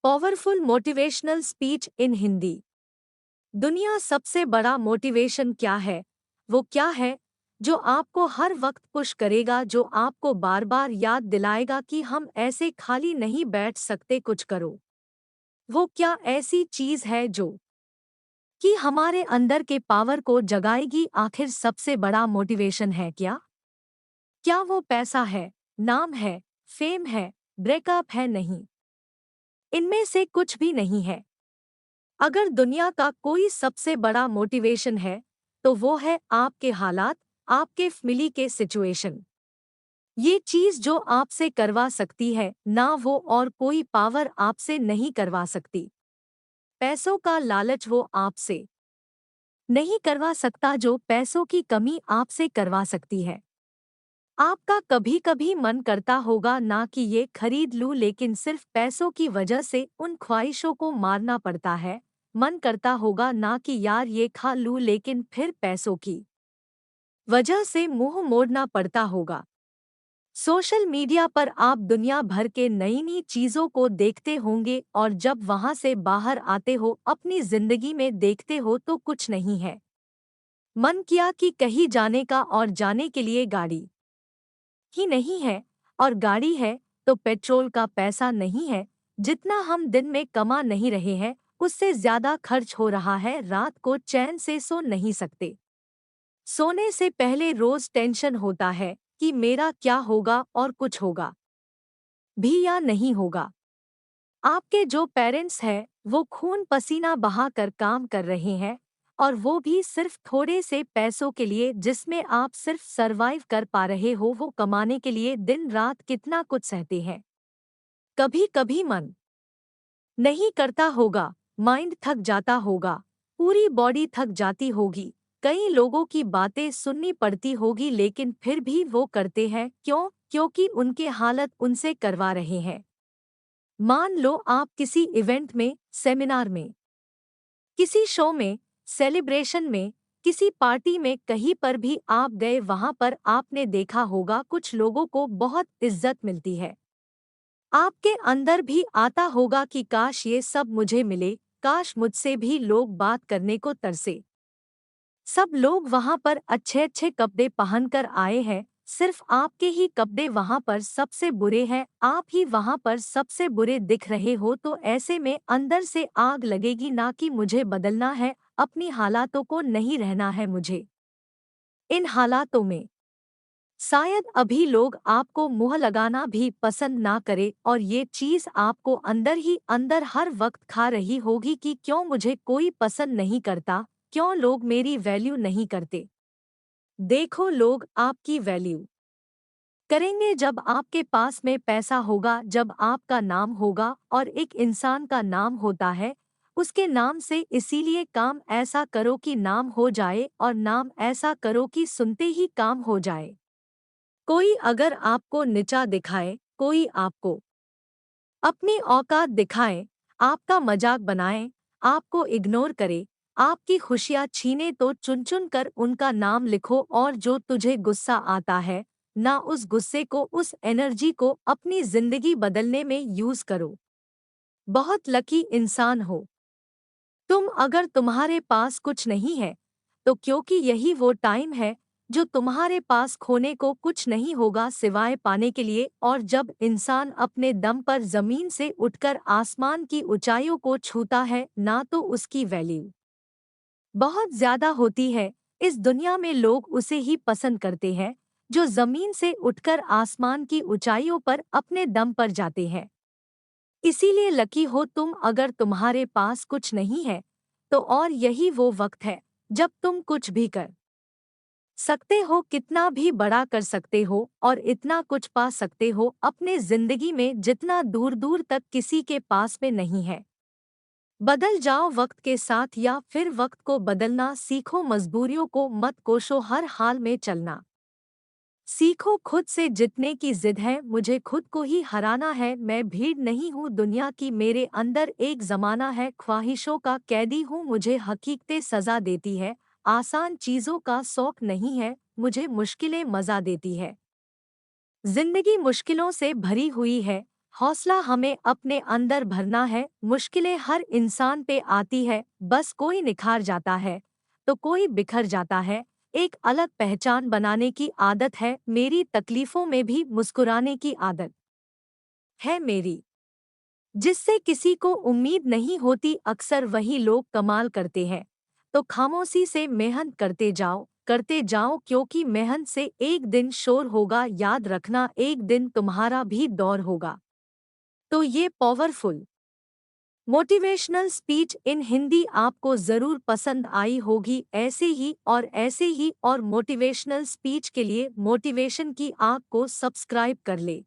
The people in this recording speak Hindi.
Powerful motivational speech in Hindi. दुनिया सबसे बड़ा मोटिवेशन क्या है? वो क्या है जो आपको हर वक्त पुश करेगा, जो आपको बार बार याद दिलाएगा कि हम ऐसे खाली नहीं बैठ सकते, कुछ करो। वो क्या ऐसी चीज है जो कि हमारे अंदर के पावर को जगाएगी? आखिर सबसे बड़ा मोटिवेशन है क्या? क्या वो पैसा है, नाम है, फेम है, ब्रेकअप है? नहीं, इनमें से कुछ भी नहीं है। अगर दुनिया का कोई सबसे बड़ा मोटिवेशन है तो वो है आपके हालात, आपके फैमिली के सिचुएशन। ये चीज जो आपसे करवा सकती है ना, वो और कोई पावर आपसे नहीं करवा सकती। पैसों का लालच वो आपसे नहीं करवा सकता जो पैसों की कमी आपसे करवा सकती है। आपका कभी कभी मन करता होगा ना कि ये खरीद लूं, लेकिन सिर्फ पैसों की वजह से उन ख्वाहिशों को मारना पड़ता है। मन करता होगा ना कि यार ये खा लूं, लेकिन फिर पैसों की वजह से मुंह मोड़ना पड़ता होगा। सोशल मीडिया पर आप दुनिया भर के नई नई चीजों को देखते होंगे और जब वहां से बाहर आते हो, अपनी जिंदगी में देखते हो तो कुछ नहीं है। मन किया कि कहीं जाने का और जाने के लिए गाड़ी ही नहीं है, और गाड़ी है तो पेट्रोल का पैसा नहीं है। जितना हम दिन में कमा नहीं रहे हैं उससे ज्यादा खर्च हो रहा है। रात को चैन से सो नहीं सकते। सोने से पहले रोज टेंशन होता है कि मेरा क्या होगा और कुछ होगा भी या नहीं होगा। आपके जो पेरेंट्स हैं वो खून पसीना बहा कर काम कर रहे हैं, और वो भी सिर्फ थोड़े से पैसों के लिए, जिसमें आप सिर्फ सरवाइव कर पा रहे हो। वो कमाने के लिए दिन रात कितना कुछ सहते हैं। कभी कभी मन नहीं करता होगा, माइंड थक जाता होगा, पूरी बॉडी थक जाती होगी, कई लोगों की बातें सुननी पड़ती होगी, लेकिन फिर भी वो करते हैं। क्यों? क्योंकि उनके हालत उनसे करवा रहे हैं। मान लो आप किसी इवेंट में, सेमिनार में, किसी शो में, सेलिब्रेशन में, किसी पार्टी में, कहीं पर भी आप गए, वहां पर आपने देखा होगा कुछ लोगों को बहुत इज्जत मिलती है। आपके अंदर भी आता होगा कि काश ये सब मुझे मिले, काश मुझसे भी लोग बात करने को तरसे। सब लोग वहां पर अच्छे अच्छे कपड़े पहनकर आए हैं, सिर्फ आपके ही कपड़े वहां पर सबसे बुरे हैं, आप ही वहां पर सबसे बुरे दिख रहे हो। तो ऐसे में अंदर से आग लगेगी ना कि मुझे बदलना है, अपनी हालातों को नहीं रहना है मुझे इन हालातों में। शायद अभी लोग आपको मुंह लगाना भी पसंद ना करे, और ये चीज आपको अंदर ही अंदर हर वक्त खा रही होगी कि क्यों मुझे कोई पसंद नहीं करता, क्यों लोग मेरी वैल्यू नहीं करते। देखो, लोग आपकी वैल्यू करेंगे जब आपके पास में पैसा होगा, जब आपका नाम होगा, और एक इंसान का नाम होता है उसके नाम से। इसीलिए काम ऐसा करो कि नाम हो जाए, और नाम ऐसा करो कि सुनते ही काम हो जाए। कोई अगर आपको नीचा दिखाए, कोई आपको अपनी औकात दिखाए, आपका मजाक बनाए, आपको इग्नोर करे, आपकी खुशियाँ छीने, तो चुन चुन कर उनका नाम लिखो, और जो तुझे गुस्सा आता है ना, उस गुस्से को, उस एनर्जी को अपनी जिंदगी बदलने में यूज करो। बहुत लकी इंसान हो तुम अगर तुम्हारे पास कुछ नहीं है, तो क्योंकि यही वो टाइम है जो तुम्हारे पास खोने को कुछ नहीं होगा सिवाय पाने के लिए। और जब इंसान अपने दम पर जमीन से उठकर आसमान की ऊंचाइयों को छूता है ना, तो उसकी वैल्यू बहुत ज्यादा होती है। इस दुनिया में लोग उसे ही पसंद करते हैं जो जमीन से उठकर आसमान की ऊंचाइयों पर अपने दम पर जाते हैं। इसीलिए लकी हो तुम अगर तुम्हारे पास कुछ नहीं है तो, और यही वो वक्त है जब तुम कुछ भी कर सकते हो, कितना भी बड़ा कर सकते हो, और इतना कुछ पा सकते हो अपने जिंदगी में जितना दूर दूर तक किसी के पास में नहीं है। बदल जाओ वक्त के साथ, या फिर वक्त को बदलना सीखो। मजबूरियों को मत कोसो, हर हाल में चलना सीखो। खुद से जितने की जिद है, मुझे खुद को ही हराना है। मैं भीड़ नहीं हूँ दुनिया की, मेरे अंदर एक जमाना है, ख्वाहिशों का कैदी हूँ, मुझे हकीकतें सजा देती है। आसान चीजों का शौक नहीं है, मुझे मुश्किलें मजा देती है। जिंदगी मुश्किलों से भरी हुई है, हौसला हमें अपने अंदर भरना है। मुश्किलें हर इंसान पे आती है, बस कोई निखार जाता है तो कोई बिखर जाता है। एक अलग पहचान बनाने की आदत है मेरी, तकलीफों में भी मुस्कुराने की आदत है मेरी। जिससे किसी को उम्मीद नहीं होती, अक्सर वही लोग कमाल करते हैं। तो खामोशी से मेहनत करते जाओ, क्योंकि मेहनत से एक दिन शोर होगा, याद रखना एक दिन तुम्हारा भी दौर होगा। तो ये powerful motivational speech in Hindi आपको ज़रूर पसंद आई होगी। ऐसे ही और मोटिवेशनल स्पीच के लिए मोटिवेशन की आग को सब्सक्राइब कर ले।